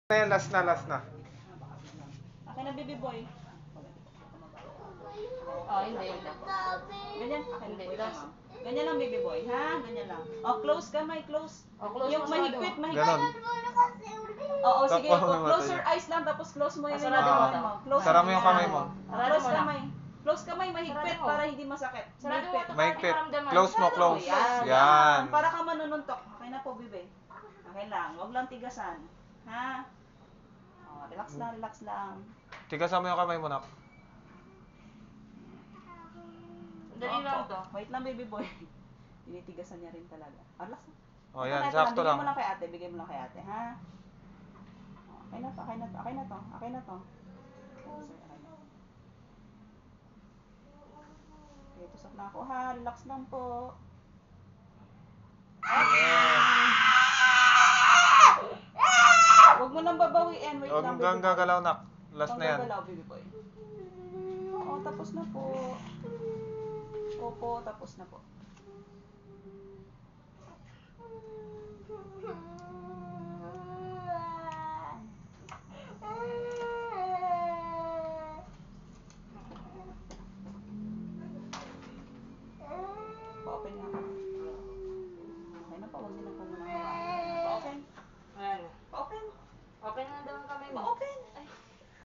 Last na, last na. Akin na, baby boy. Oh, hindi. Ganyan, akin Hindi, na. last. Ganyan lang, baby boy, ha? Ganyan lang. Oh, close kamay, close. Oh, close Yung mo mahigpit, sarado. mahigpit. Ganon. Oo, sige. Tapos, Close mata your niya. eyes lang, tapos close mo yung Sarado kamay mo. mo. Close Sara mo yung kamay mo. Close Sarado mo na. kamay. Close kamay, mahigpit Sarado mo. para hindi masakit. Sarado mo ito. Mahigpit. Maramdaman. Close mo, Sarado close. Yan. Yan. Para ka manununtok. Okay na po, bibi. Okay lang. Huwag lang tigasan. Ha? Oh, relax lang, relax lang. Tigasan mo yung kamay mo, nak. Dali lang to. Wait lang, baby boy. Tinitigasan niya rin talaga. Relax lang. O, Ito yan. na, ito Sakto Bigay lang. mo lang kay ate, bigay mo lang kay ate, ha? Okay na to, okay na to, okay na to, okay na to. Okay, sir, okay na. Okay, tusok na ako ha, relax lang po. Huwag mo nang babawiin, wait Huwag lang, kang baby boy. gagalaw, nak. Last Huwag na yan. kang gagalaw, baby boy. Oo, tapos na po. Opo, tapos na po.